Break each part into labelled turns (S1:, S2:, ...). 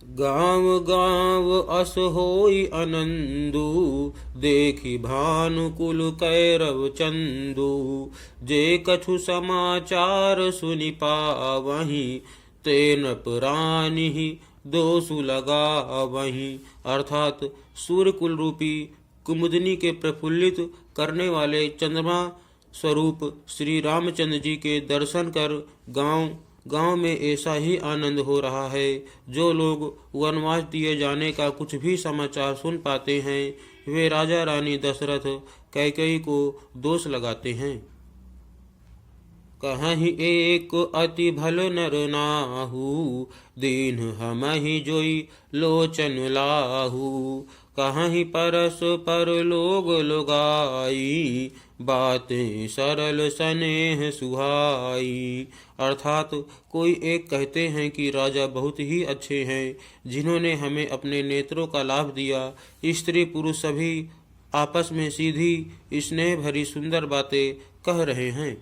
S1: गाँव गाँव अस होई आनंदु, देखी भानुकुल कैरव चंदु। जे कछु समाचार सुनि पावहीं, ते नृपरानि दोषु लगावहीं। अर्थात सूर्यकुल रूपी कुमुदनी के प्रफुल्लित करने वाले चंद्रमा स्वरूप श्री रामचंद्र जी के दर्शन कर गांव गांव में ऐसा ही आनंद हो रहा है। जो लोग वनवास दिए जाने का कुछ भी समाचार सुन पाते हैं, वे राजा रानी दशरथ कैकेयी को दोष लगाते हैं। कहीं एक अति भल नर नाहु, दीन हमहि जोई लोचन लाहू। कहीं परस पर लोग लोगाई, बातें सरल स्नेह सुहाई। अर्थात कोई एक कहते हैं कि राजा बहुत ही अच्छे हैं, जिन्होंने हमें अपने नेत्रों का लाभ दिया। स्त्री पुरुष सभी आपस में सीधी स्नेह भरी सुंदर बातें कह रहे हैं।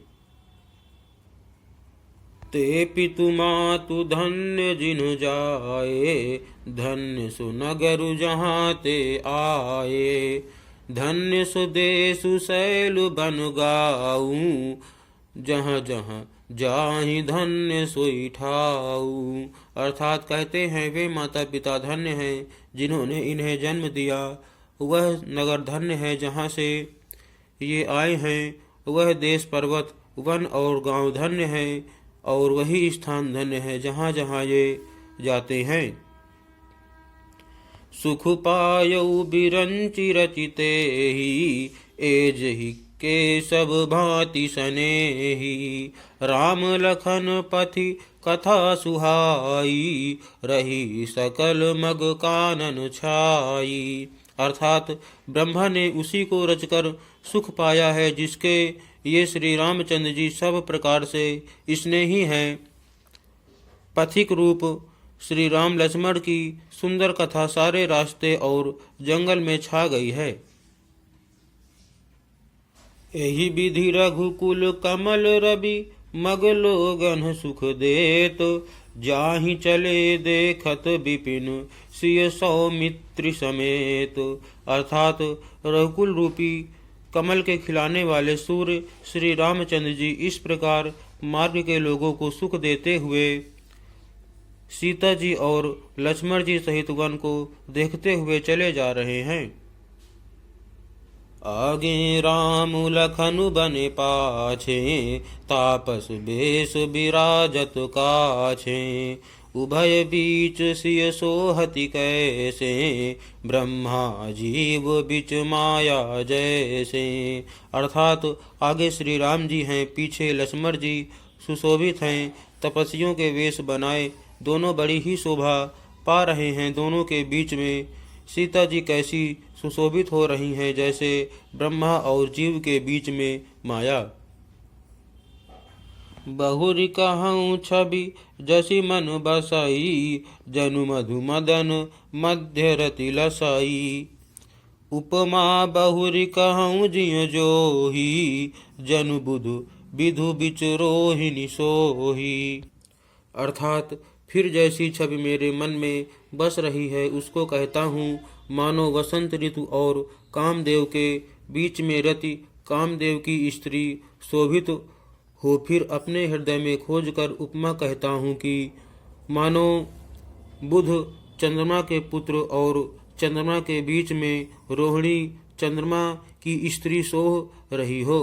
S1: ते पितु मातु धन्य जिनु जाए, धन्य सुनगरु जहाँ ते आए। धन्य सुदेशु शैलु बन गाऊं, जहाँ जहाँ जाहि धन्य सोई ठाऊ। अर्थात कहते हैं वे माता पिता धन्य हैं जिन्होंने इन्हें जन्म दिया। वह नगर धन्य है जहाँ से ये आए हैं। वह देश पर्वत वन और गांव धन्य है, और वही स्थान धन्य है जहाँ जहाँ ये जाते हैं। सुख पायऊ बिरंचि रचिते ही, एजहि के सब भांति सनेही। राम लखन पथि कथा सुहाई, रही सकल मग कानन छाई। अर्थात ब्रह्मा ने उसी को रचकर सुख पाया है, जिसके ये श्री रामचंद्र जी सब प्रकार से स्नेही हैं। पथिक रूप श्री राम लक्ष्मण की सुंदर कथा सारे रास्ते और जंगल में छा गई है। यही विधि रघुकुल कमल रवि, मग लोगन सुख देत। जाहि चले देखत विपिन, सिय सौमित्र समेत। अर्थात रघुकुल रूपी कमल के खिलाने वाले सूर्य श्री रामचंद्र जी इस प्रकार मार्ग के लोगों को सुख देते हुए सीता जी और लक्ष्मण जी सहित वन को देखते हुए चले जा रहे हैं। आगे राम लखनु बने पाछे, तापस बेश विराजत काछे। उभय बीच सिय सोहति कैसे, ब्रह्मा जीव बिच माया जैसे। अर्थात आगे श्री राम जी हैं, पीछे लक्ष्मण जी सुशोभित हैं, तपस्वियों के वेश बनाए दोनों बड़ी ही शोभा पा रहे हैं। दोनों के बीच में सीता जी कैसी सुशोभित हो रही हैं, जैसे ब्रह्मा और जीव के बीच में माया। बहुरी कहूँ छवि जसी मन बसाई, जनु मधु मदन मध्य रति लसाई। उपमा बहुरी कहूँ जिय जोही, जनु बुधु विधु बिच रोहिणी सोही। अर्थात फिर जैसी छवि मेरे मन में बस रही है, उसको कहता हूँ। मानो वसंत ऋतु और कामदेव के बीच में रति कामदेव की स्त्री शोभित हो। फिर अपने हृदय में खोज कर उपमा कहता हूँ कि मानो बुध चंद्रमा के पुत्र और चंद्रमा के बीच में रोहिणी चंद्रमा की स्त्री सोह रही हो।